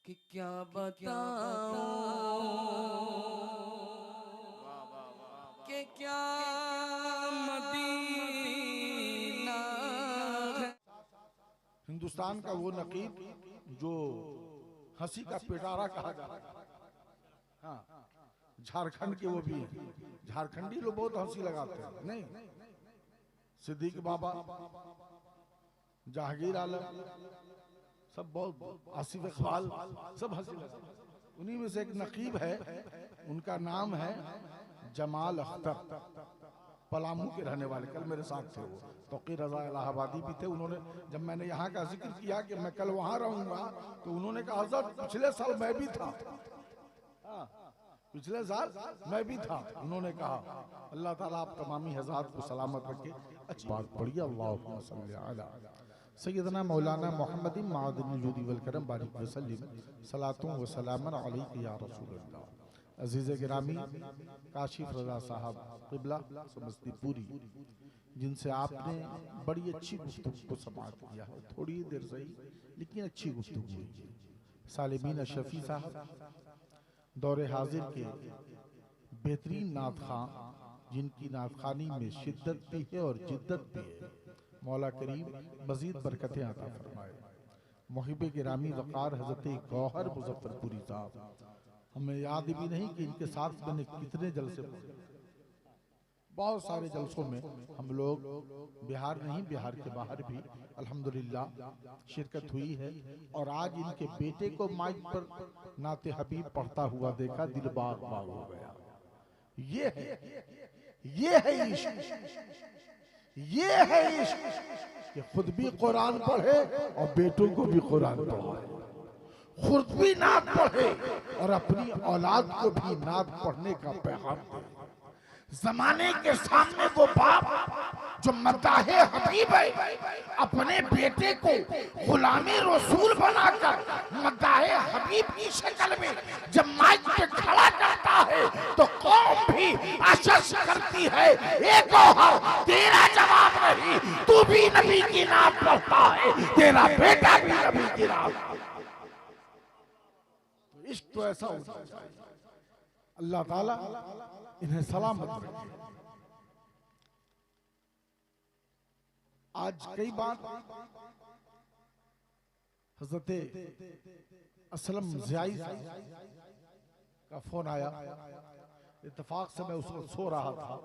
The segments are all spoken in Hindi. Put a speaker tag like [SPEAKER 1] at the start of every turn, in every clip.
[SPEAKER 1] कि क्या बताऊं कि क्या मदीना है।
[SPEAKER 2] हिंदुस्तान का वो नकीब जो हंसी का पिटारा कहा जाता है। हाँ, झारखंड के वो भी हैं। झारखंडी लोग बहुत हंसी लगाते हैं। नहीं, सिद्दीक बाबा, जहांगीर आलम, सब बहुत, आसिफ इकबाल, सब हंसी लगाते हैं। उन्हीं में से एक नकीब है, उनका नाम है जमाल अख्तर, पलामू के रहने वाले। कल मेरे साथ थे वो, तौकीर रजा इलाहाबादी भी थे। उन्होंने, जब मैंने यहाँ का जिक्र किया कि मैं कल वहाँ रहूंगा, तो उन्होंने कहा हज़रत पिछले साल मैं भी था। पिछले साल मैं भी था। उन्होंने कहा अल्लाह ताला आप तमामी हज़रात को सलामत रखे। अच्छी बात पढ़िए, अल्लाहुम्मा सल्ली अला सय्यदना मौलाना मुहम्मद मादिन जुदी वल करम बारिक वसल्लिम सलातुं व सलामन अलैका या रसूलल्लाह। अजीज़ गिरामी, काशिफ रजा साहब क़िबला समस्तीपुरी, जिनसे आपने बड़ी अच्छी गुफ्तगू को समाअत किया है, थोड़ी देर सही लेकिन अच्छी गुफ्तगू हुई है। सालिमीन शफी साहब दौरे हाजिर के बेहतरीन नात खां, जिनकी नातखानी में शिद्दत भी है और जिद्दत भी है। मौला करीम मजीद बरकतें अता फरमाए। मुहिब गिरामी वक़ार हज़रत गौहर मुज़फ्फरपुरी साहब, हमें याद भी नहीं कि इनके साथ मैंने कितने जलसे पढ़े। बहुत सारे जलसों में हम लोग बिहार नहीं, बिहार के बाहर भी अल्हम्दुलिल्लाह शिरकत हुई है। और आज इनके बेटे को माइक पर नाते हबीब पढ़ता हुआ देखा, दिल बाग बाग हो गया। ये है इश्क, ये है इश्क कि खुद भी कुरान पढ़े और बेटों को भी कुरान पढ़ाए, खुद भी नात पढ़े और अपनी औलाद को भी नात पढ़ने का पैगाम दे। जमाने के सामने वो बाप जो मद्दाहे हबीब है, अपने बेटे को गुलामी रसूल बनाकर मद्दाहे हबीब की शक्ल में जब माइक पे खड़ा करता है तो कौम भी अशश करती है, ए गौहर तेरा जवाब नहीं, तू भी नबी की नात पढ़ता है, तेरा बेटा भी नबी की नात। इश्क तो ऐसा होता है। अल्लाह ताला इन्हें सलामत रखे। आज कई बार हज़रत असलम ज़ियाई का फोन आया, इत्तेफाक से मैं उस वक्त सो रहा था।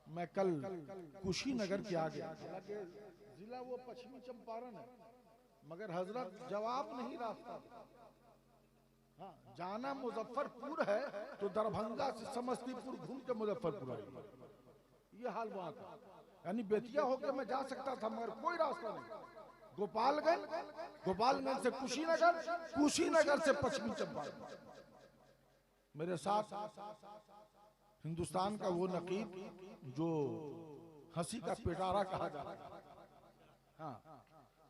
[SPEAKER 2] मैं कल कुशीनगर के आ गया, जिला वो पश्चिमी चंपारण है, मगर हजरत जवाब नहीं रास्ता। हाँ, जाना मुजफ्फरपुर है तो दरभंगा से समस्तीपुर घूम के मुजफ्फरपुर आई, ये हाल वहां का। यानी बेतिया होकर मैं जा सकता था मगर कोई रास्ता नहीं। गोपालगंज, गोपालगंज से कुशीनगर, कुशीनगर से पश्चिमी चंपारण। मेरे साथ हिंदुस्तान का वो नकीब जो हंसी का पिटारा कहा जाता है। हाँ,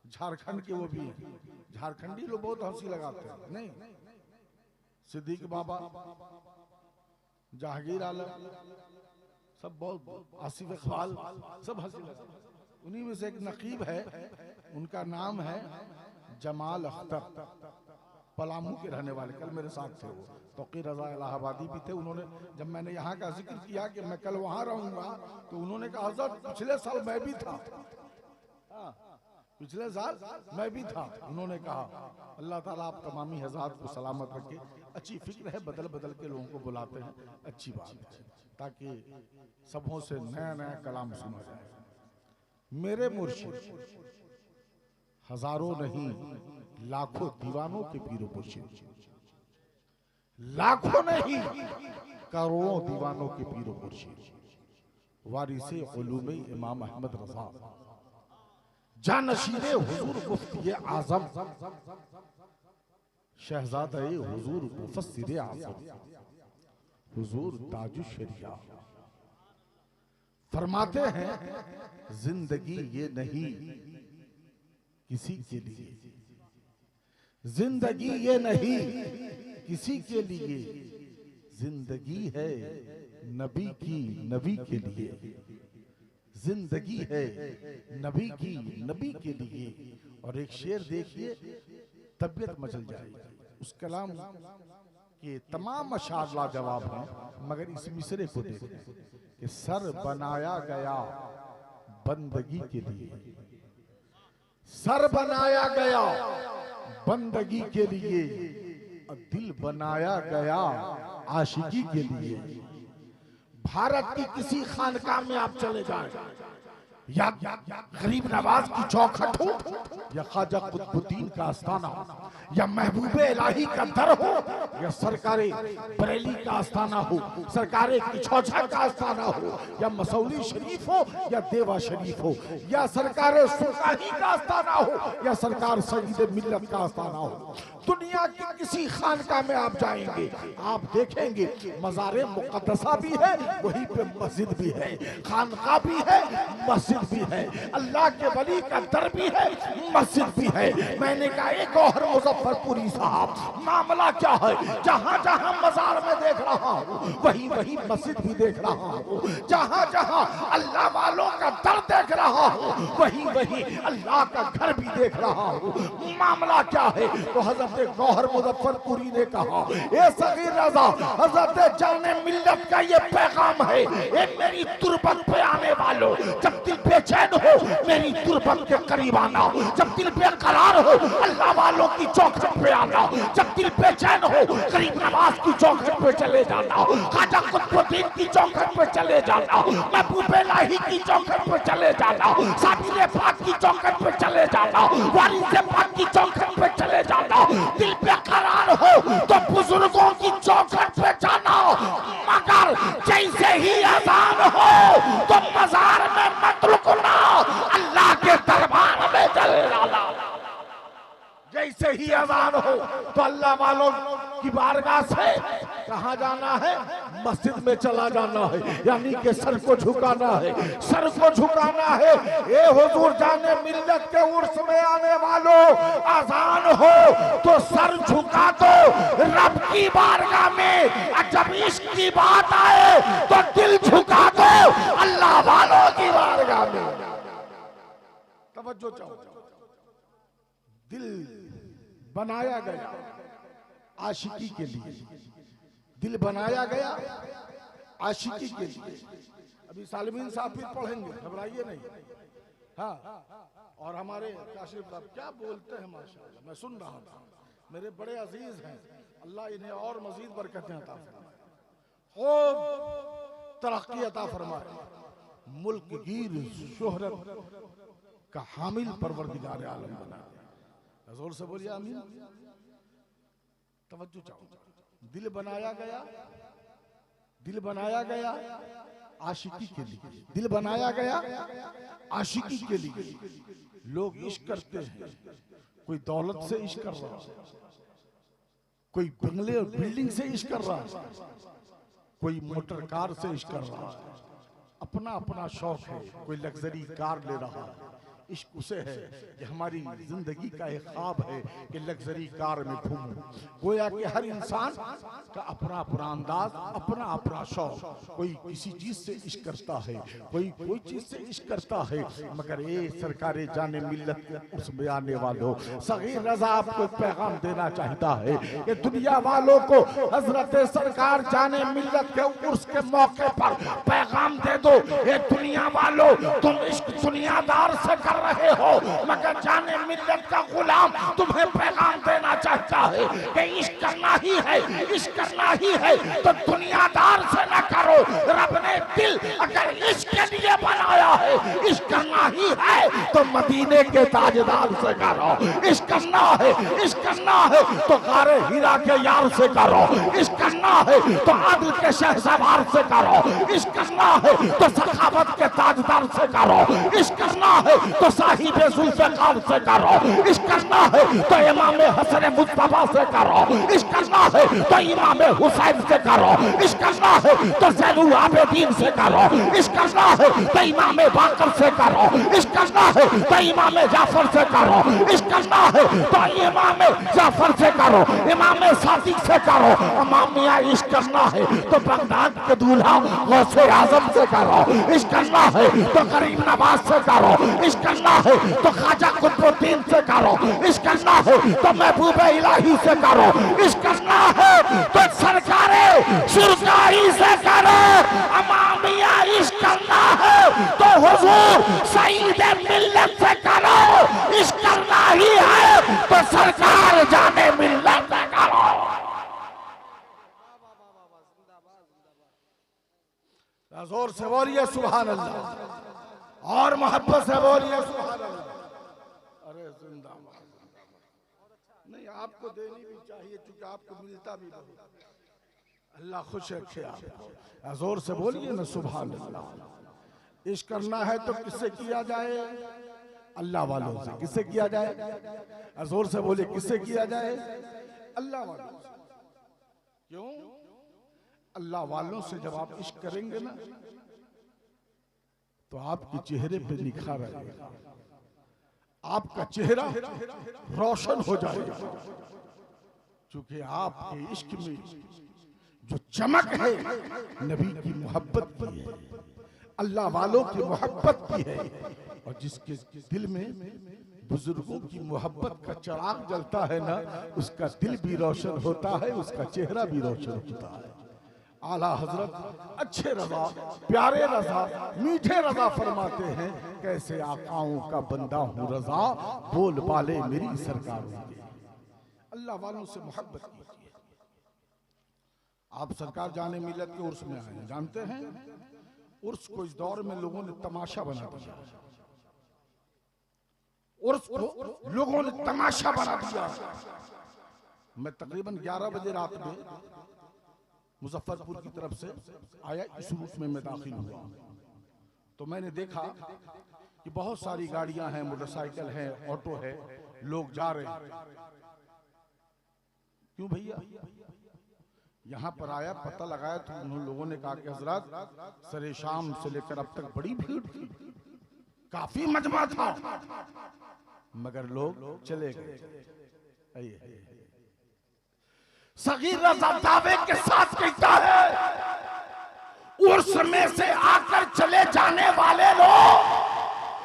[SPEAKER 2] झारखंड के वो भी हैं। झारखंडी लोग बहुत हंसी लगाते हैं। नहीं, सिद्दीक बाबा, जहांगीर आलम, सब बहुत, आसिफ इकबाल, सब हंसी लगाते हैं। उन्हीं में से एक नकीब है, उनका नाम है जमाल अख्तर, पलामू के रहने वाले। कल मेरे साथ थे वो, तौकीर रजा इलाहाबादी भी थे। उन्होंने, जब मैंने यहाँ का जिक्र किया कि मैं कल वहाँ रहूंगा, तो उन्होंने कहा हज़रत पिछले साल मैं भी था। पिछले साल मैं भी था। उन्होंने कहा अल्लाह ताला आप तमामी हज़रात को सलामत रखे। अच्छी फिक्र है, बदल बदल के लोगों को बुलाते हैं, अच्छी बात है, ताकि सबों से नया नया कलाम सुना जाए। मेरे मुर्शिद हजारों नहीं लाखों दीवानों के पीरो मुर्शिद, लाखों नहीं करोड़ों दीवानों के पीरो मुर्शिद, वारिसे उलूमे इमाम अहमद रजा, जानशीने हुजूर मुफ्ती आजम, शहजादे हुजूर मुफस्सिर आजम, हुजूर ताजुश शरिया। फरमाते हैं जिंदगी ये नहीं किसी के लिए, जिंदगी ये नहीं किसी के लिए, जिंदगी है नबी की नबी के लिए, जिंदगी है नबी की नबी के लिए। और एक शेर देखिए, तबीयत मचल जाएगी। उस कलाम के तमाम अशार लाजवाब हैं, मगर इस मिसरे को देखें कि सर बनाया गया बंदगी के लिए, सर बनाया गया बंदगी के लिए, दिल बनाया गया आशिकी के लिए। भारत की किसी खानकाह में आप चले जाएं, या गरीब नवाज की चौखट हो, या ख्वाजा कुतुबुद्दीन का आस्थाना हो, या महबूबे इलाही का दर हो, या सरकारे बरेली का आस्थाना हो, सरकारे किछौछा का आस्थाना हो, या मसौली शरीफ हो, या देवा शरीफ हो, या सरकारे सुल्तानी का आस्थाना हो, या सरकार सईद मिल्लत का आस्थाना हो, दुनिया की किसी खानकाह में आप जाएंगे, आप देखेंगे मज़ारे मुक़द्दसा भी है, वहीं पे मस्जिद भी है, खानकाह भी है, मस्जिद भी है, अल्लाह के वली का दर भी है, मस्जिद भी है। मैंने कहा एक और मुजफ्फरपुरी साहब, मामला क्या है? जहां जहां मजार में देख रहा हूं, वहीं वहीं मस्जिद भी देख रहा हूं, जहां जहां अल्लाह वालों का दर देख रहा हूं, वहीं वहीं अल्लाह का घर भी देख रहा हूं। मामला क्या है? तो हजरत गौहर मुजफ्फरपुरी ने कहा, ए सगीर रज़ा, हजरत जाने मिल्लत का ये पैगाम है, ए मेरी तुरबत पे आने वालों, जब दिल बेचैन हो मेरी तुरबत के करीब आना, जब दिल बेकरार हो अल्लाह वालों की चौखट पे आना, जब दिल बेचैन हो गरीब नवाज की चौखट पे चले जाना, ख्वाजा कुतुबुद्दीन की चौखट पे चले जाना, महबूब इलाही की चौखट पे चले जाना, साबिर पाक की चौखट पे चले जाना, वारिस पाक की चौखट पे चले जाना। दिल बेकरार हो तो बुजुर्गों की चौखट पे जाना, मगर जैसे ही अजान हो तो मजार में मत रुकना, अल्लाह के दरबार में चले जाना। जैसे ही अजान हो तो अल्लाह वालों की बारगाह से कहाँ जाना है? मस्जिद में चला जाना है, यानी कि सर को झुकाना है, सर को झुकाना है। ए हुजूर जाने मिल्लत के उर्स में आने वालों, अजान हो तो सर झुका दो रब की बारगाह में, और जब इश्क की बात आए तो दिल झुका दो अल्लाह वालों की बारगाह में। तवज्जो चाहो, दिल बनाया गया आशिकी के लिए, दिल बनाया गया आशिकी के लिए। अभी सालिमीन साहब फिर पढ़ेंगे, घबराइए नहीं। हाँ, और हमारे काशिफ साहब क्या बोलते हैं माशाअल्लाह, मैं सुन रहा था, मेरे बड़े अजीज हैं, अल्लाह इन्हें और मजीद बरकतें अता फरमाए, खूब तरक्की अता फरमाए, मुल्क गिर शोहरत का हामिल परवरदिगार आलम बना। जोर से बोलिए आमीन। तवज्जो चाहो, दिल बनाया गया, दिल बनाया गया आशिकी के लिए, दिल बनाया गया आशिकी के लिए। लोग इश्क करते हैं, कोई दौलत से इश्क कर रहा है, कोई बंगले और बिल्डिंग से इश्क कर रहा है, कोई मोटर कार से इश्क कर रहा है, अपना अपना शौक है। कोई लग्जरी कार ले रहा है, इश्क उसे है कि हमारी जिंदगी का एक ख्वाब है कि लग्जरी कार में घूमूं। गोया कि हर इंसान का अपना अपना अंदाज, अपना अपना शौक। कोई किसी चीज से इश्क करता है, कोई चीज से इश्क करता है, मगर ये सरकारे जाने मिल्लत उसमें आने वालों, सगीर रज़ा आपको पैगाम देना चाहता है कि दुनिया वालों को हजरत सरकार जाने मिल्लत के उर्स के मौके पर पैगाम दे दो, ये दुनिया वालों तुम इश्क दुनियादार से कर रहे हो, मगर जाने मिल्लत का गुलाम तुम्हें पैगाम देना चाहता है कि इश्क करना ही है, इश्क करना ही है तो दुनियादार से न करो। रब ने दिल अगर इश्क के लिए बनाया है, इश्क करना ही है तो मदीने के ताजदार से करो। इश्क करना है, इश्क करना है तो गारे हीरा के यार से करो। इश्क करना है तो आदिल के शहसवार से करो। इश्क करना है तो सखावत के ताजदार से करो। इश्क करना है तो साहिबे जुल्फ़िकार से करो। इश्क करना है तो इमाम हसन मुस्तफा से करो। इश्क करना है तो इमाम हुसैन से करो। इश्क करना है तो ज़ैनुल आबिदीन से करो। इश्क करना है तो इमाम बाकर से करो। इश्क करना है तो इमाम जाफर से करो। इश्क करना है तो इमाम जाफर से करो, इमाम सादिक से करो। इमाम मियां इश्क करना है तो बगदाद के दूल्हा गौसे आजम से करो। इश्क करना है तो करीम नवाज से करो। इश्क करना है तो ख्वाजा कुतुबुद्दीन से करो, इश्क करना है तो महबूब इलाही से करो, इश्क करना है तो सरकारे सुरकारी से करो, अमामिया इश्क करना है तो हुजूर सईद मिल्लत से करो, इश्क करना ही है तो सरकार जाने मिल्लत से करो। जोर से बोलिए सुभान अल्लाह और मोहब्बत से बोलिए सुभान अल्लाह। अरे जिंदाबाद। नहीं आपको देनी भी चाहिए क्योंकि आपको मिलता भी बहुत। अल्लाह खुश रखे आपको। जोर से बोलिए ना सुभान अल्लाह। इश्क करना है तो किससे किया जाए? अल्लाह वालों से। किससे किया जाए? जोर से बोलिए किससे किया जाए? अल्लाह वालों से। क्यों? अल्लाह वालों से जब आप इश्क करेंगे ना तो आपके चेहरे पे निखार आएगा, आपका चेहरा रोशन हो जाएगा, क्योंकि आपके इश्क में जो चमक है नबी की मोहब्बत की है, अल्लाह वालों की मोहब्बत की है। और जिसके दिल में बुजुर्गों की मोहब्बत का चिराग जलता है ना, उसका दिल भी रोशन होता है, उसका चेहरा भी रोशन होता है। आला हजरत अच्छे रजा, प्यारे रजा, मीठे रजा फरमाते हैं, कैसे आकाओं का बंदा हूँ रजा, बोल बाले मेरी सरकार होंगे। अल्लाह वालों से मोहब्बत कीजिए। आप सरकार जाने मिलत के उर्स में आए हैं, जानते हैं उर्स को इस दौर में लोगों ने तमाशा बना दिया, उर्स को लोगों ने तमाशा बना दिया। मैं तकरीबन 11 बजे रात में मुजफ्फरपुर की तरफ से आया, इस रूट में मैं दाखिल हुआ तो मैंने देखा कि बहुत सारी गाड़ियां हैं, मोटरसाइकिल है, ऑटो है, लोग जा रहे हैं। क्यों भैया? यहां पर आया, पता लगाया तो उन लोगों ने कहा कि हजरत सरे शाम से लेकर अब तक बड़ी भीड़ थी, काफी मजमा था, मगर लोग चले गए। सगीर रज़ा दावे के साथ कहता है, उर्स में से आकर चले जाने वाले लोग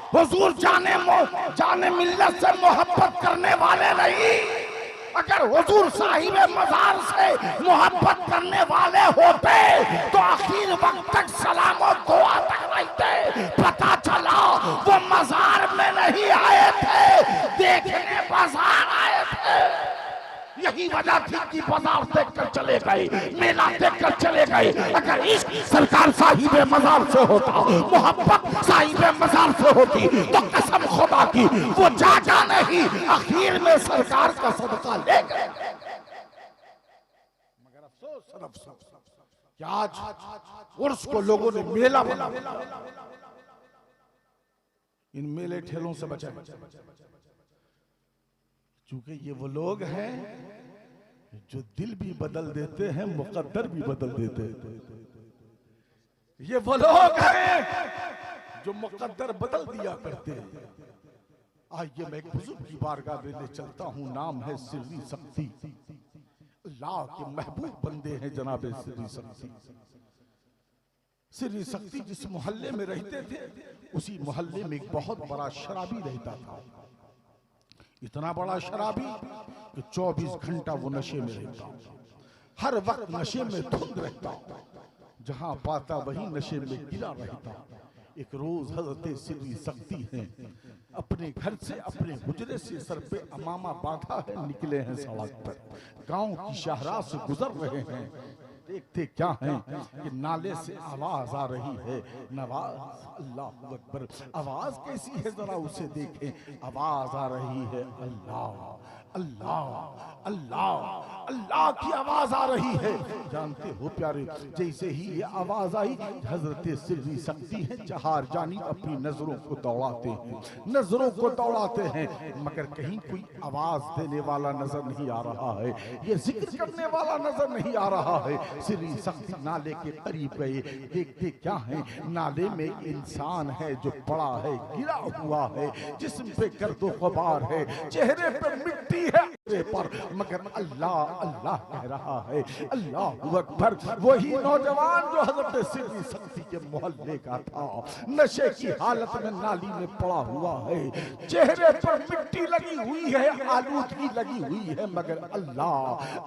[SPEAKER 2] हुजूर जाने मिल्लत से मोहब्बत करने वाले नहीं। अगर हुजूर साहिब मज़ार से मोहब्बत करने वाले होते तो आखिर वक्त तक सलाम और दुआ तक रहते। पता चला वो मज़ार में नहीं आए थे, देखने बाजार आए थे। यही वजह थी कि बाजार देखकर चले गए, मेला देखकर चले गए। अगर इश्क सरकार साहिब मज़ार से होता, मोहब्बत साहिब मज़ार से होती तो कसम खुदा की वो जागा नहीं, आखिर में सरकार का सदका ले गए। मगर अफसोस कि आज उर्स को लोगों ने मेला बना। इन मेले ठेलों से बचा, क्योंकि ये वो लोग हैं जो दिल भी बदल देते हैं, मुकद्दर भी बदल देते हैं। ये वो लोग हैं जो मुकद्दर बदल दिया करते हैं। आइए मैं एक बुजुर्ग की बारगाह में चलता हूँ, नाम है सिर्री शक्ति। अल्लाह के महबूब बंदे हैं जनाबे सिर्री शक्ति। सिर्री शक्ति जिस मोहल्ले में रहते थे, उसी मोहल्ले में एक बहुत बड़ा शराबी रहता था। इतना बड़ा शराबी कि 24 घंटा वो नशे में रहता, हर वक्त नशे में धुंध रहता, जहां पाता वही नशे में गिरा रहता। एक रोज हजरत सिर्री शक्ति हैं, अपने घर से, अपने हुजरे से सर पे अमामा बांधा है, निकले हैं सड़क पर, गांव की शाहराह से गुजर रहे हैं। देखते क्या है कि नाले से आवाज आ रही है, नवाज अल्लाह अकबर। आवाज कैसी है जरा उसे देखें। आवाज आ रही है अल्लाह अल्लाह अल्लाह अल्लाह की आवाज आ रही है। जानते हो प्यारे, जैसे ही ये आवाज आई, हजरत सिर्री शक्ति है जहार जानी अपनी नजरों को दौड़ाते हैं, नजरों को दौड़ाते हैं, मगर कहीं कोई आवाज देने वाला नजर नहीं आ रहा है, ये जिक्र करने वाला नजर नहीं आ रहा है। सिर्री शक्ति नाले के करीब गए, देखते क्या है, नाले में इंसान है जो पड़ा है, गिरा हुआ है, जिस्म पे गर्दो गुबार है, चेहरे पे मिट्टी है। पर, मगर अल्लाह अल्लाह कह रहा है। अल्लाह अकबर। वही नौजवान जो हजरत सिर्री सख्ती के मोहल्ले का था, नशे की हालत में नाली में पड़ा हुआ है, चेहरे पर मिट्टी लगी हुई है, आलूदगी लगी हुई है, मगर अल्लाह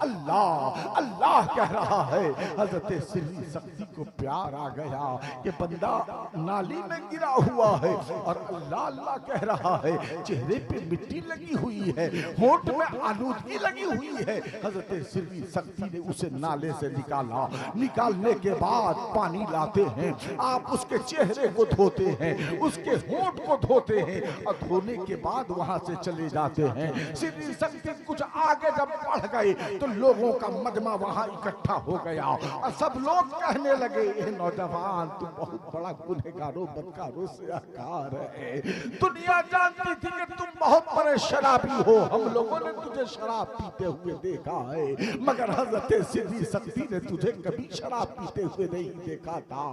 [SPEAKER 2] अल्लाह अल्लाह कह रहा है। हजरत सिर्री सख्ती को प्यार आ गया कि बंदा नाली में गिरा हुआ है और अल्लाह अल्लाह कह रहा है, चेहरे पे मिट्टी लगी हुई है, होठ में आलूदगी लगी हुई है। हजरत सिर्री सख्ती ने उसे नाले से निकाला। निकालने के बाद पानी लाते हैं, आप उसके चेहरे को धोते हैं, उसके होंठ को धोते हैं और धोने के बाद वहां से चले जाते हैं। सिर्री सख्ती कुछ आगे जब बढ़ गए तो लोगों का मजमा वहां इकट्ठा हो गया और सब लोग कहने लगे, ये नौजवान तुम बहुत बड़ा गुनहगारों बदकारों से आकार है। दुनिया जानती थी कि तुम बहुत बड़े शराबी हो, हम लोगों ने तुझे शराब पीते हुए देखा है, मगर हजरत सिर्री सख्ती ने तुझे कभी शराब पीते हुए नहीं देखा था।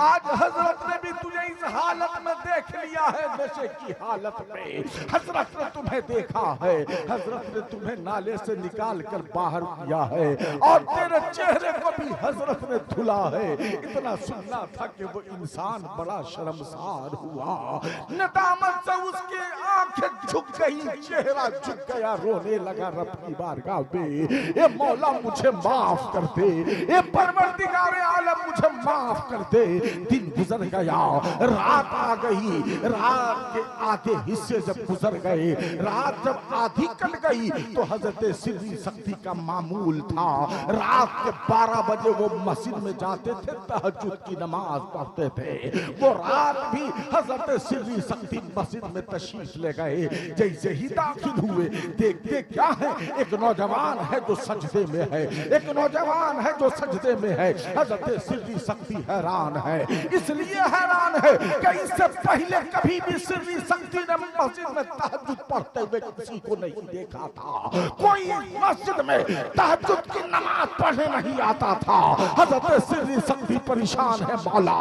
[SPEAKER 2] आज हजरत ने भी तुझे इस हालत में देख लिया है, नशे की हालत में। हजरत ने तुम्हें देखा है, हजरत ने तुम्हें नाले से निकाल कर बाहर किया है और तेरे चेहरे को भी हजरत ने धुला है। इतना सुनना था कि वो इंसान बड़ा शर्मसार हुआ। नदामत से उसकी आंखें झुक गई, चेहरा झुक गया, रोने लगा रब की बारगाह में, ए मौला मुझे माफ कर दे, ए परवरदिगारे आलम मुझे माफ कर दे। दिन गुजर गया, रात आ गई, रात के आधे हिस्से जब गुजर गए, रात जब आधी कट गई तो हजरत सिर्री सख्ती का मामूल था, रात के 12 बजे वो मस्जिद में जाते थे, तहज्जुद की नमाज पढ़ते थे। वो रात भी हजरत सिर्री सख्ती मस्जिद में तशरीफ ले गए। जैसे ही दाखिल हुए, देखते क्या है, एक नौजवान है जो सजदे में है, एक नौजवान है जो सजदे में है। हजरत सिर्री सख्ती हैरान है, इसलिए हैरान है कि इससे पहले कभी भी सिर्री सख्ती ने मस्जिद में तहज्जुद पढ़ते हुए किसी को नहीं देखा था। कोई मस्जिद में तहज्जुद की नमाज पढ़ने नहीं आता था। हजरत सिर्री सख्ती परेशान है, मौला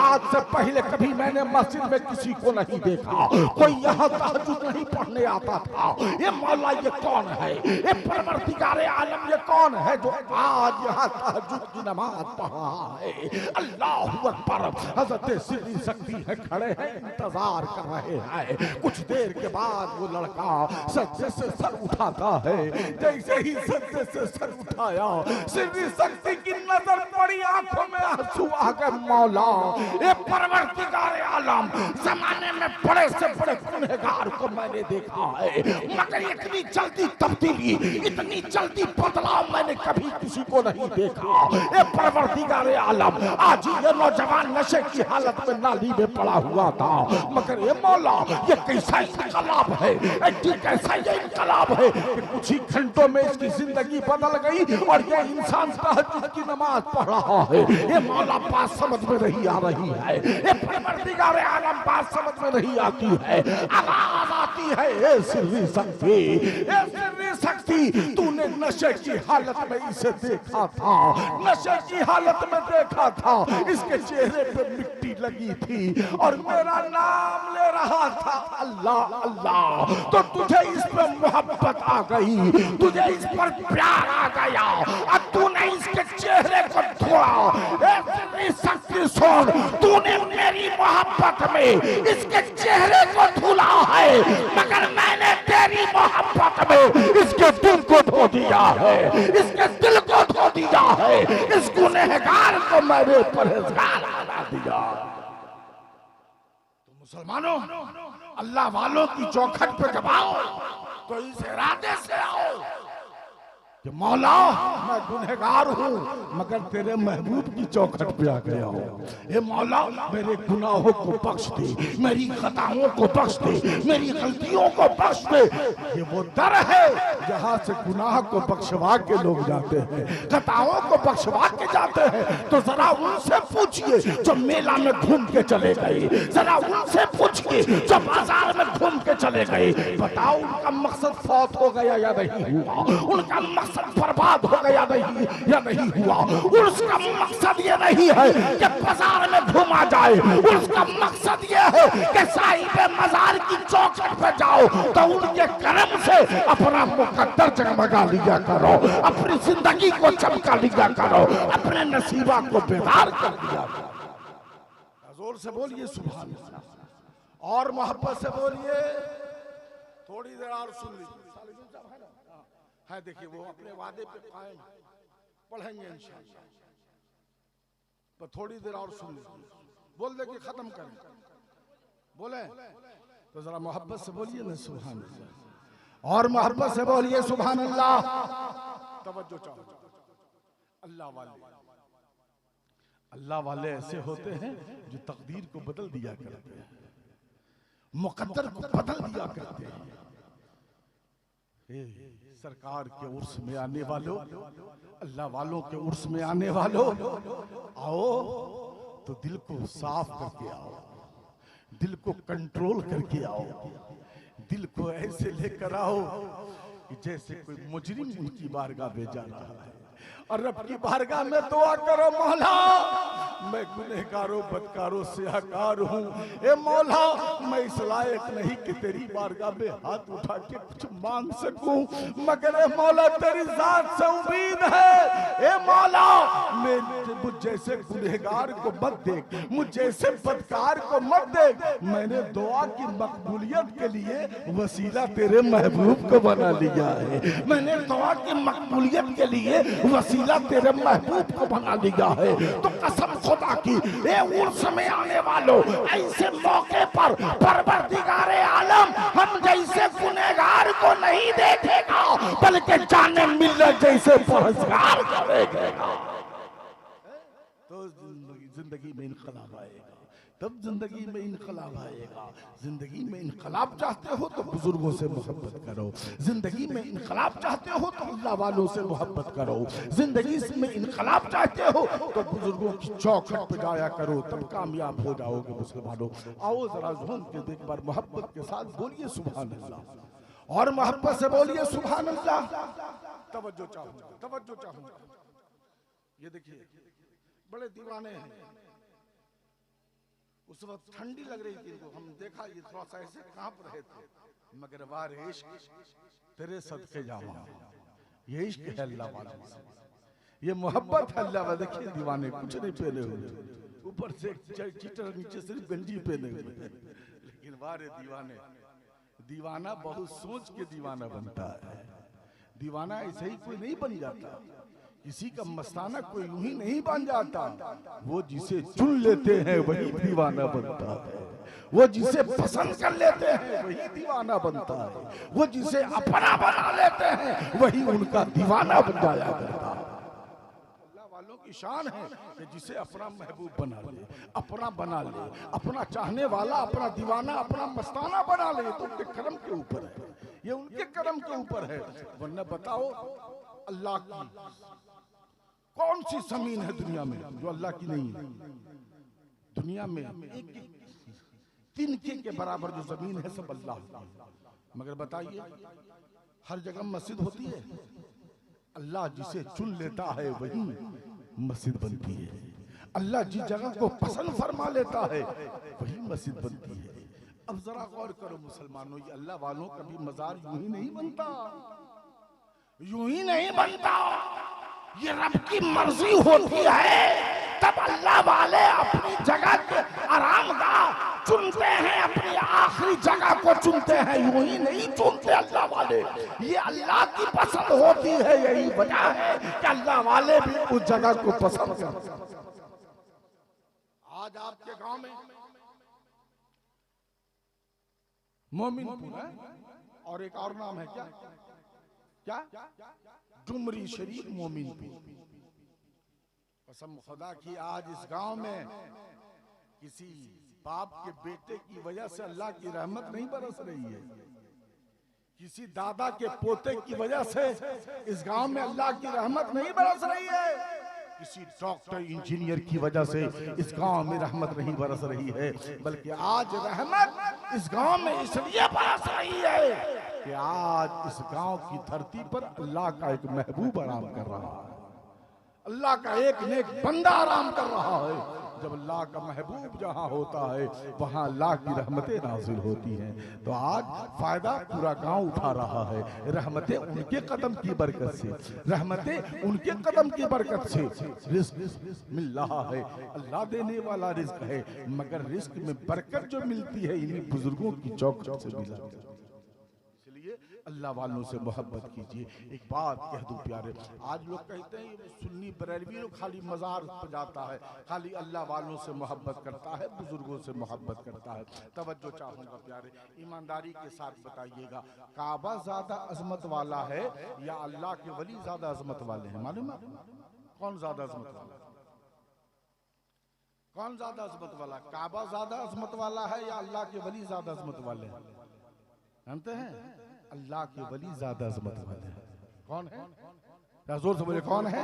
[SPEAKER 2] आज से पहले कभी मैंने मस्जिद में किसी को नहीं देखा, कोई यहाँ तहज्जुद नहीं पढ़ने आता था। ये मौला ये कौन है, ये परवरदिगारे आलम ये कौन है जो आज यहाँ तहज्जुद की नमाज पढ़ रहा है। अल्लाहु अकबर। हजरत सिर्री सख्ती है, खड़े हैं, इंतजार कर रहे हैं। कुछ देर के बाद वो लड़का सज्जे से सर उठाता है। जैसे ही सज्जे से सर उठाया, सिर्री सख्ती की नजर पड़ी, आंखों में आंसू आ गए। मौला ये परवरदिगारे आलम, जमाने में बड़े से बड़े गुनहगार को मैंने देखा है, मगर इतनी जल्दी तब्दीली, इतनी जल्दी बदलाव मैंने कभी किसी को नहीं देखा। ये परवरदिगारे आलम, आज ये नौजवान नशे की हालत में नाली में पड़ा हुआ था, मगर ये मौला ये कैसा इनकलाब है, कैसा ये इनकलाब है कि कुछ ही घंटों में इसकी जिंदगी बदल गई और ये इंसान तहज्जुद की नमाज पढ़ रहा है। ये मौला बात समझ में नहीं आ रही है, ये परवरदिगारे आलम बात समझ में नहीं आती है। आवाज आती है, ए सिर्री सख्ती, ए सिर्री सख्ती, तूने नशे की हालत में इसे देखा था, नशे की हालत में देखा था, इसके चेहरे पे मिट्टी लगी थी और मेरा नाम ले रहा था, अल्लाह अल्लाह। तो तुझे इस पर मोहब्बत आ गई, तुझे इस पर प्यार आ गया और तूने इसके चेहरे को धोया। ऐसी शक्ति सुन, तूने मेरी मोहब्बत में इसके चेहरे को धुला है, मगर मैंने तेरी मोहब्बत में इसके दिल को धो दिया है, इसके दिल को धो दिया है, इस गुनहगार को मैंने परहेजगार बना दिया। तो मुसलमानों, अल्लाह वालों की चौखट पे जब आओ तो इस इरादे से आओ कि मौला मैं गुनहगार हूँ, मगर तेरे महबूब की चौखट पे आ गया हूँ। हे मौला मेरे गुनाहों को बख्श दे, मेरी खताओं को बख्श दे, मेरी गलतियों को बख्श दे। ये वो दर है जहाँ से गुनाह को बख्शवा के लोग जाते हैं, खताओं को बख्शवा के जाते हैं। तो जरा उनसे पूछिए जो मेला में घूम के चले गए, जरा उनसे पूछिए जो बाजार में घूम के चले गए, बताओ उनका मकसद फौत हो गया या नहीं हुआ, उनका मकसद बर्बाद हो गया नहीं या नहीं हुआ। उसका मकसद ये नहीं है कि बाजार में घूमा जाए, उसका मकसद ये है कि साहिब मजार की चौखट पे जाओ तो उनके करम से अपना मुकद्दर जगमगा लिया करो, अपनी जिंदगी को चमका लिया करो, अपने नसीबा को बेदार कर दिया करो। जोर से बोलिए सुभान अल्लाह और मोहब्बत से बोलिए। थोड़ी देर और सुन लीजिए है, देखिए वो अपने वादे पे कायम है, पढ़ेंगे इंशाअल्लाह, तो थोड़ी देर और सुन लीजिए। बोल दे कि खत्म करें, बोले तो जरा मोहब्बत से बोलिए ना सुभान अल्लाह और मोहब्बत से बोलिए सुभान अल्लाह। तवज्जो चाहो, अल्लाह वाले ऐसे होते हैं जो तकदीर को बदल दिया करते हैं, मुकद्दर को बदल दिया करते हैं। सरकार के उर्स में आने वालों, अल्लाह वालों के उर्स में आने वालों, आओ तो दिल को साफ करके आओ, दिल को कंट्रोल करके आओ, दिल को ऐसे लेकर आओ कि जैसे कोई मुजरिम उनकी बारगाह में जा रहा है और रब की बारगाह में दुआ करो, मौला मैं गुनहगारों बदकारों से हकार हूँ, ए मौला मैं इस लायक नहीं कि तेरी बारगाह में हाथ उठा के कुछ मांग सकूं, मगर ए मौला तेरी जात से उम्मीद है, ए मौला मैं मुझ जैसे गुनहगार को मत देख, मुझ जैसे बदकार को मत देख। मैंने दुआ की मकबूलियत के लिए वसीला तेरे महबूब को बना लिया है, मैंने दुआ की मकबूलियत के लिए वसीला तेरे महबूब को बना लिया है। तो कसम खुदा की, ए उर्स में आने वालों, ऐसे मौके पर परवरदिगारे आलम हम जैसे गुनहगार को नहीं देखेगा बल्कि जाने मिल्लत जैसे परहेजगार करेगा। तो जिंदगी में इनकलाब आएगा, तब जिंदगी में इनकलाब आएगा। जिंदगी में इनकलाब चाहते हो तो बुजुर्गों से मोहब्बत करो, जिंदगी में इनकलाब चाहते हो तो अल्लाह वालों से मोहब्बत करो, जिंदगी में इनकलाब चाहते हो तो बुजुर्गों की चौखट पे जाया करो, तब कामयाब हो जाओगे मुसलमानों। आओ जरा झूम के एक बार मोहब्बत के साथ बोलिए सुभान अल्लाह और मोहब्बत से बोलिए सुभान अल्लाह। तवज्जो चाहूंगा, तवज्जो चाहूंगा। ये देखिए बड़े दीवाने हैं, उस वक्त ठंडी लग रही थी इनको, हम देखा ये थोड़ा सा ऐसे कांप रहे थे, मगर वार इश्क तेरे सदके जावा, ये इश्क है अल्लाह वाला, ये मोहब्बत है अल्लाह वाला। देखिए दीवाने कुछ नहीं पहने हुए, ऊपर से चीटर नीचे सिर्फ गंजी पहने हुए, लेकिन वारे दीवाने, दीवाना बहुत सोच के दीवाना बनता है। दीवाना ऐसे ही कोई नहीं बन जाता, किसी का मस्ताना कोई यूं ही नहीं बन जाता, वो जिसे चुन लेते हैं वही दीवाना बनता है, वो जिसे पसंद कर लेते हैं वही दीवाना बनता है, वो जिसे अपना बना लेते हैं वही उनका दीवाना बन जाया करता है। अल्लाह वालों की शान है कि जिसे अपना महबूब बना ले, अपना बना ले, अपना चाहने वाला, अपना दीवाना, अपना मस्ताना बना ले, तो उनके करम के ऊपर है, ये उनके करम के ऊपर है। वरना बताओ अल्लाह की कौन सी जमीन है दुनिया में जो अल्लाह की नहीं है? दुनिया में एक तिनके के बराबर जो जमीन है सब अल्लाह की। मगर बताइए हर जगह मस्जिद होती है? अल्लाह जिसे चुन लेता है वही मस्जिद बनती है, अल्लाह जिस जगह को पसंद फरमा लेता है वही मस्जिद बनती है। अब जरा गौर करो मुसलमानों, ये अल्लाह वालों का भी मजार यूं ही नहीं बनता, यूं ही नहीं बनता, ये रब की मर्जी होती है तब अल्लाह वाले अपनी जगह के आरामगाह चुनते हैं, अपनी आखिरी जगह को चुनते हैं, यूं ही नहीं चुनते अल्लाह वाले, ये अल्लाह की पसंद होती है। यही वजह है कि अल्लाह वाले भी उस जगह को पसंद करते हैं। आज आपके गांव में मोमिनपुर है और एक और नाम है, क्या क्या डुमरी शरीफ मोमिनपुर। कसम खुदा की आज इस गांव में किसी बाप के बेटे की वजह से अल्लाह की रहमत नहीं बरस रही है, किसी दादा के पोते की वजह से इस गांव में अल्लाह की रहमत नहीं बरस रही है, किसी डॉक्टर इंजीनियर की वजह से इस गांव में रहमत नहीं बरस रही है, बल्कि आज रहमत इस गांव में इसलिए बरस रही है कि आज इस गांव की धरती पर अल्लाह का एक महबूब आराम कर रहा है, अल्लाह का एक नेक बंदा आराम कर रहा है। जब अल्लाह का महबूब जहां होता है वहां अल्लाह की रहमतें नाजिल होती हैं। तो आज फायदा पूरा गांव उठा रहा है, रहमतें उनके कदम की बरकत से, रहमतें उनके कदम की बरकत से रिस्क मिल रहा है। अल्लाह देने वाला रिस्क है, मगर रिस्क में बरकत जो मिलती है इन्हीं बुजुर्गों की चौखट से मिला। अल्लाह वालों से मोहब्बत कीजिए। एक बात कह दूं प्यारे, आज लोग कहते हैं ये सुन्नी बरेलवी लोग खाली मज़ार पर जाता है, खाली अल्लाह वालों से मोहब्बत करता है, बुजुर्गों से मोहब्बत करता है। तवज्जो चाहूंगा प्यारे, ईमानदारी के साथ बताइएगा, काबा ज्यादा अजमत वाला है या अल्लाह के वली ज्यादा अजमत वाले हैं? मालूम है कौन ज्यादा अजमत वाला है? कौन ज्यादा अजमत वाला? काबा ज्यादा अजमत वाला है या अल्लाह के वली ज्यादा अजमत वाले हैं? जानते हैं अल्लाह के वली ज्यादा अजमत वाले हैं। कौन है? जोर से बोले कौन है?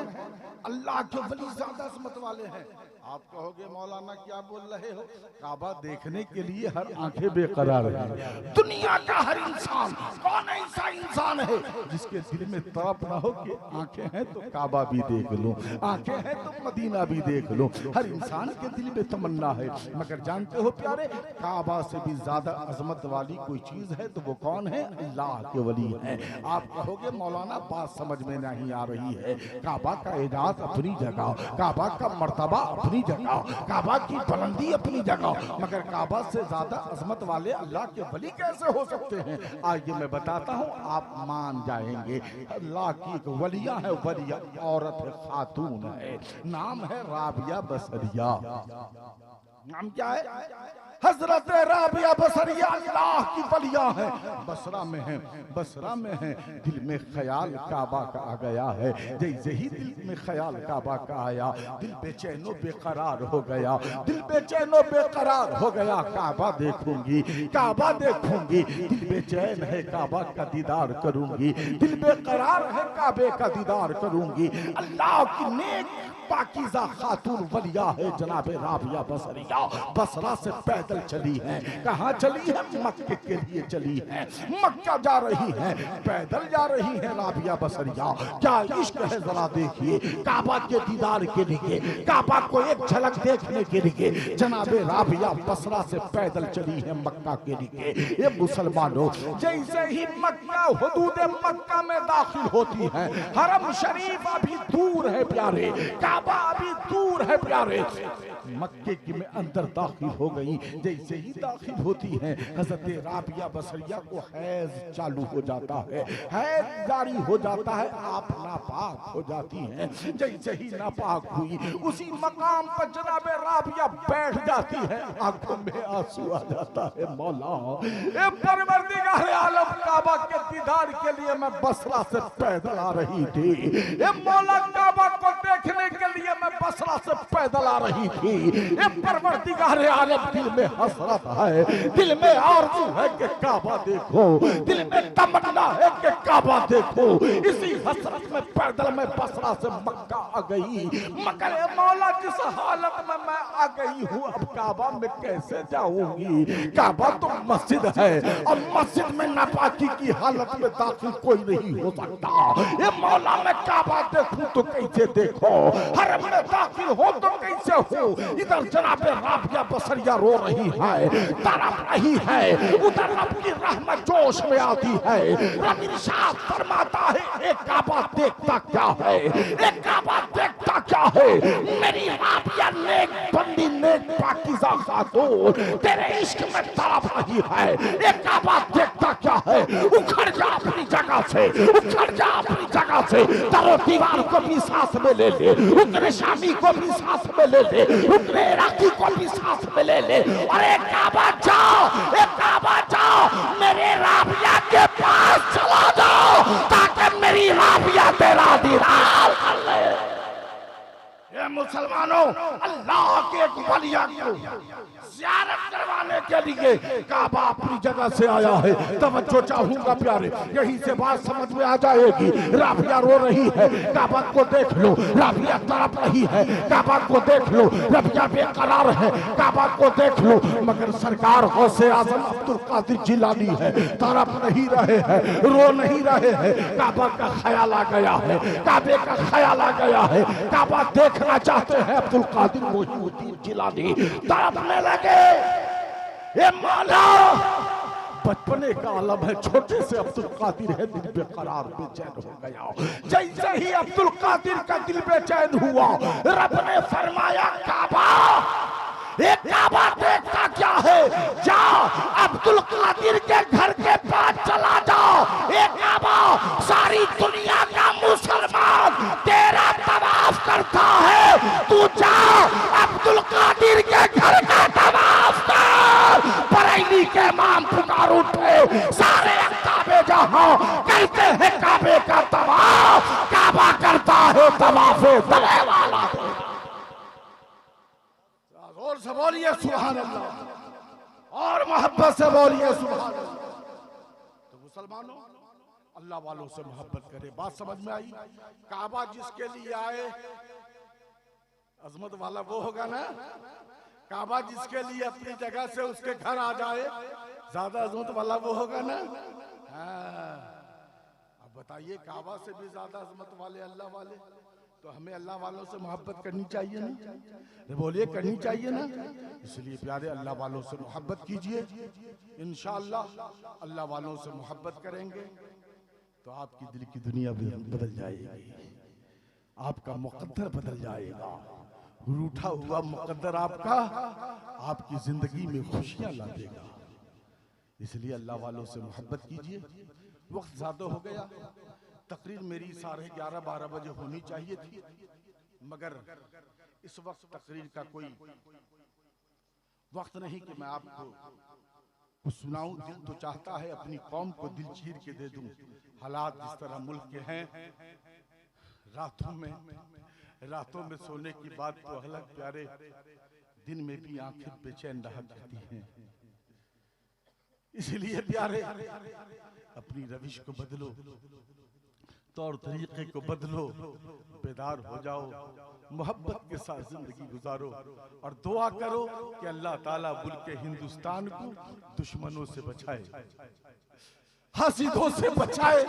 [SPEAKER 2] अल्लाह के वली ज्यादा अजमत वाले हैं। आप कहोगे मौलाना क्या बोल रहे हो? काबा देखने के लिए हर आंखें बेकरार है। दुनिया का हर इंसान, कौन ऐसा इंसान है जिसके दिल में तड़प ना हो कि आंखें हैं तो काबा भी देख लूं, आंखें हैं तो मदीना भी देख लूं? हर इंसान के दिल में तमन्ना है। मगर जानते हो प्यारे, काबा से भी ज्यादा अजमत वाली कोई चीज है तो वो कौन है? अल्लाह के वली है। आप कहोगे मौलाना बात समझ में नहीं आ रही है। काबा का एजाज अपनी जगह, काबा का मर्तबा अपनी जगह, काबा की बुलंदी अपनी जगह, मगर काबा से ज्यादा अजमत वाले अल्लाह के वली कैसे हो सकते हैं? आइए मैं बताता हूँ, आप मान जाएंगे। अल्लाह की एक वलिया है, वलिया औरत है, खातून है, नाम है राबिया बसरिया। नाम क्या है? हजरत राबिया बसरिया अल्लाह की वलिया है, बसरा में है, बसरा में है। दिल में ख्याल काबा का आ गया है। जैसे ही दिल में ख्याल काबा का आया, दिल बेचैनो बेकरार हो गया, दिल बेचैनो बेकरार हो गया। काबा देखूंगी, काबा देखूंगी, दिल बेचैन है, काबा का दीदार करूंगी, दिल बेकरार है, काबे का दीदार करूंगी। अल्लाह की नेक पाकीज़ा खातून वलिया है जनाब राबिया बसरिया। बसरा से पैदल चली है। कहाँ चली है? मक्के के लिए चली है, मक्का जा रही है, पैदल जा रही है राबिया बसरिया। क्या इश्क है जरा देखिए, काबा के दीदार के लिए, काबा को एक झलक देखने के लिए जनाब राबिया बसरा से पैदल चली है मक्का के लिए। ये मुसलमानों, जैसे ही मक्का हुदूद मक्का में दाखिल होती है, हरम शरीफ अभी दूर है प्यारे, काबा अभी दूर है प्यारे, मक्के की में अंदर दाखिल हो गई। जैसे ही दाखिल होती है, हजरत राबिया बसरिया को हैज चालू हो जाता है, हैज जारी हो जाता है, आप नापाक हो जाती हैं। जैसे ही नापाक हुई, उसी मकाम पर जनाब राबिया बैठ जाती है, आंखों में आंसू आ जाता है। मौला ए परवरदिगार आलम, काबा के दीदार के लिए मैं बसरा से पैदल आ रही थी। ए मौला, काबा को देखने के लिए मैं बसरा से पैदल आ रही थी। ये परवरदिगार आलम, दिल में हसरत है, दिल में आरज़ू है कि काबा देखो, दिल में तमन्ना है कि काबा देखो। इसी हसरत में पैदल मैं बसरा से मक्का आ गई। मगर मौला, जिस हालत में मैं आ गई हूँ, अब काबा में कैसे जाऊंगी? काबा तो मस्जिद है और मस्जिद में नापाकी की हालत में दाखिल कोई नहीं हो सकता। ये मौला, मैं काबा देखूं तो कैसे देखो, हरम में दाखिल हो तो कैसे हो? इधर जनाब राबिया बसरिया रो रही है, तड़प रही है, उधर रब की रहमत जोश में आती है। रब इरशाद फरमाता है, एक काबा देखता क्या है, एक काबा देखता क्या है? मेरी राबिया नेक बंदी, नेक पाकीज़ा खातून तेरे इश्क में तड़प रही है। एक काबा देखता क्या है? उखड़ जा अपनी जगह से, उखड़ जा अपनी जगह से, दरो दीवार को भी सांस में ले ले, उतरे शामी को भी सांस में ले ले, उतरे इराकी को भी सांस में ले ले, और एक काबा जाओ, एक काबा जाओ, मेरे राबिया के पास चला जाओ, ताकि मेरी राबिया तेरा दीदार कर ले। ये मुसलमानों, अल्लाह के एक वलिया को ज़ियारत करवाने के लिए काबा अपनी जगह से आया है। तवज्जो चाहूंगा प्यारे, यहीं से बात समझ में आ जाएगी। राफिया रो रही है, काबा को देख लो। राफिया तड़प रही है, काबा को देख लो। राफिया बेकरार है, काबा को देख लो। मगर सरकार गौसे आजम अब्दुल कादिर जिलानी है, तड़प नहीं रहे हैं, रो नहीं रहे हैं। काबा का ख्याल आ गया है, काबे का ख्याल आ गया है। काबा देखना चाहते हैं अब्दुल कादिर मोहिउद्दीन जिलानी। तड़पने लगे, ये मौला बचपने का आलम है। छोटे से अब्दुल कादिर है, दिल बेकरार बेचैन हो गया। जैसे ही अब्दुल कादिर का दिल बेचैन हुआ, रब ने फरमाया काबा, एक काबा देखता क्या है, जा अब्दुल कादिर के घर के पास चला जाओ। एक काबा सारी दुनिया का मुसलमान तेरा तवाफ करता है, तू जा अब्दुल कादिर के घर का तवाफ कर। बरेली के इमाम पुकार उठे, सारे काबे जहां करते हैं काबे का तवाफ, काबा करता है तवाफे दले वाला। और से बोलिए सुभान अल्लाह, और मोहब्बत से बोलिए सुभान अल्लाह। तो मुसलमानों, अल्लाह वालों से मोहब्बत करें। बात समझ में आई? काबा जिसके लिए आए, अजमत वाला वो होगा ना। काबा जिसके लिए अपनी जगह से उसके घर आ जाए, ज्यादा अजमत वाला वो होगा ना। हाँ, अब बताइए, काबा से भी ज्यादा अजमत वाले अल्लाह वाले, तो हमें अल्लाह वालों से मोहब्बत करनी चाहिए ना। बोलिए करनी चाहिए ना। इसलिए प्यारे, अल्लाह वालों से मोहब्बत कीजिए। इंशाअल्लाह अल्लाह वालों से मोहब्बत करेंगे तो आपकी दिल की दुनिया भी बदल जाएगी, आपका मुकद्दर बदल जाएगा। रूठा हुआ मुकद्दर आपका आपकी जिंदगी में खुशियां ला देगा। इसलिए अल्लाह वालों से मोहब्बत कीजिए। वक्त ज्यादा हो गया, तकरीर मेरी 11:30-12 बजे होनी चाहिए थी, मगर इस वक्त तकरीर का कोई वक्त नहीं कि मैं आपको कुछ सुनाऊं। दिल तो चाहता है अपनी कौम को दिल चीर के दे दूं। हालात जिस तरह मुल्क के हैं, रातों में सोने की बात तो अलग प्यारे, दिन में भी आंखें बेचैन रहा करती हैं। इसलिए प्यारे, अपनी रविश को बदलो, तौर तरीके को बदलो, बेदार हो जाओ, मोहब्बत के साथ जिंदगी गुजारो और दुआ करो कि अल्लाह ताला मुल्क हिंदुस्तान को दुश्मनों से बचाए, हसीदों से बचाए।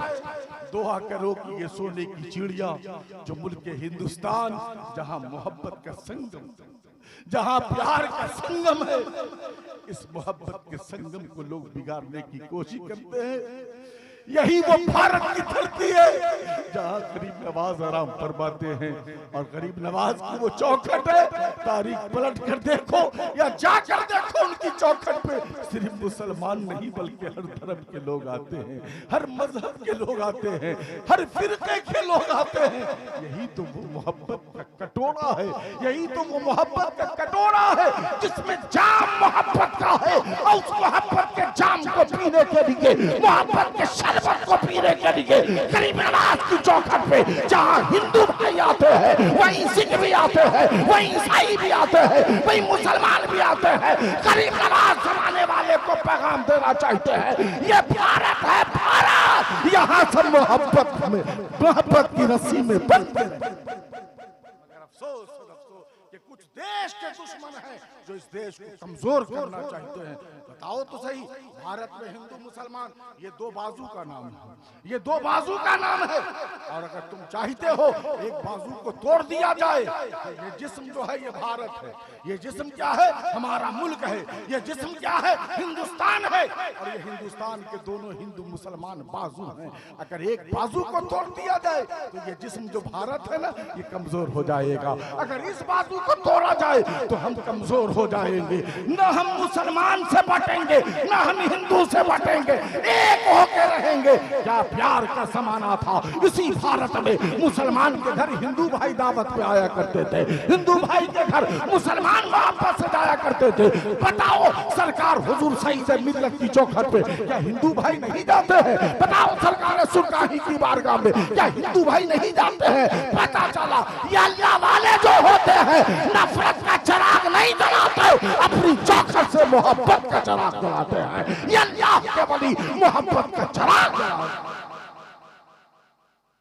[SPEAKER 2] दुआ करो कि ये सोने की चिड़िया जो मुल्क हिंदुस्तान, जहां मोहब्बत का संगम, जहां प्यार का संगम है, इस मोहब्बत के संगम को लोग बिगाड़ने की कोशिश करते हैं। यही वो भारत की धरती है जहां गरीब नवाज आराम फरमाते हैं, और गरीब नवाज की वो चौखट है, तारीख पलट कर देखो या जाकर देखो, उनकी चौखट पे सिर्फ मुसलमान नहीं बल्कि हर धर्म के लोग आते हैं, हर मजहब के लोग आते हैं, हर फिरके के लोग आते हैं। यही तो वो मोहब्बत का कटोरा है, यही तो वो मोहब्बत का कटोरा है जिसमें जाम मोहब्बत का है, और उस मोहब्बत के जाम को पीने के लिए, मोहब्बत के शरबत को पीने के लिए गरीब नवाज की चौखट पे जहां हिंदू भाई आते हैं, वहीं सिख भी आते हैं, वहीं ईसाई भी आते हैं, वहीं मुसलमान भी आते हैं। गरीब नवाज जमाने वाले को पैगाम देना चाहते हैं, ये भारत है, भारत, यहाँ सब मोहब्बत में, मोहब्बत की रस्सी में बंद है। मगर अफसोस कि कुछ देश के दुश्मन हैं जो इस देश को कमजोर करना चाहते हैं। बताओ तो सही, भारत में हिंदू मुसलमान ये दो बाजू का नाम है, ये दो बाजू का नाम है। और अगर तुम चाहते हो एक बाजू को तोड़ दिया जाए, तो ये जिस्म जो है ये भारत है, ये जिस्म क्या है, हमारा मुल्क है, ये जिस्म क्या है, हिंदुस्तान है। और ये हिंदुस्तान के दोनों हिंदू मुसलमान बाजू हैं। अगर एक बाजू को तोड़ दिया जाए तो ये जिस्म जो भारत है ना, ये कमजोर हो जाएगा। अगर इस बाजू को तोड़ा जाए तो हम कमजोर हो जाएंगे, न हम मुसलमान से बटेंगे, न हम हिंदू से बटेंगे, एक होकर रहेंगे। क्या प्यार का समाना था इसी भारत में। मुसलमान के घर हिंदू भाई दावत पे आया करते थे, हिंदू भाई के घर मुसलमान वापस से जाया करते थे। बताओ सरकार हुजूर सईद मिल्लत की चौखट पे क्या हिंदू भाई नहीं जाते हैं? बताओ सरकार सुल्तानी की बारगाह में क्या हिंदू भाई नहीं जाते हैं? पता चला ये अल्लाह वाले जो होते हैं नफरत का चिराग नहीं जलाते, अपनी चौखट मोहब्बत का चिराग जलाते हैं। ये अल्लाह के वली मोहब्बत का चिराग जलाते हैं।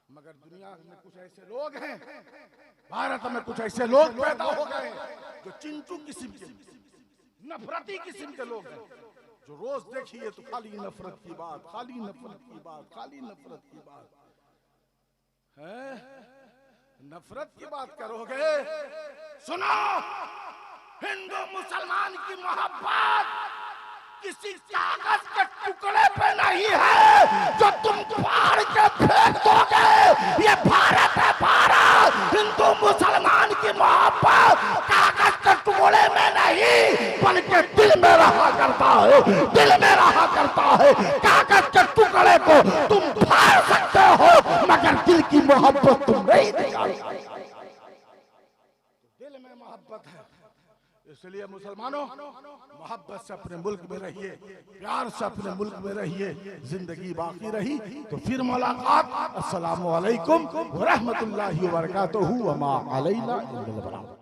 [SPEAKER 2] मगर दुनिया में कुछ ऐसे लोग हैं, भारत में कुछ ऐसे लोग पैदा हो गए जो चिंचू किस्म के, नफरती किस्म के लोग हैं, जो रोज देखिए तो खाली नफरत की बात, खाली नफरत की बात, खाली नफरत की बात है। नफरत की बात करोगे? सुनो, हिंदू मुसलमान की मोहब्बत किसी कागज के टुकड़े पे नहीं है जो तुम फाड़ के फेंक दोगे। ये भारत है, भारत। हिंदू मुसलमान की मोहब्बत कागज के टुकड़े में नहीं बल्कि दिल में रहा करता है, दिल में रहा करता है। कागज के टुकड़े को तुम फाड़ सकते हो मगर दिल की मोहब्बत तुम नहीं दिखाई। दिल में मोहब्बत है, इसलिए मुसलमानों मोहब्बत से अपने मुल्क में रहिए, प्यार से अपने मुल्क में रहिए। जिंदगी बाकी रही तो फिर मुलाकात। अस्सलामु अलैकुम व रहमतुल्लाहि व बरकातुहू व मा अलैना इल्लल बलाग।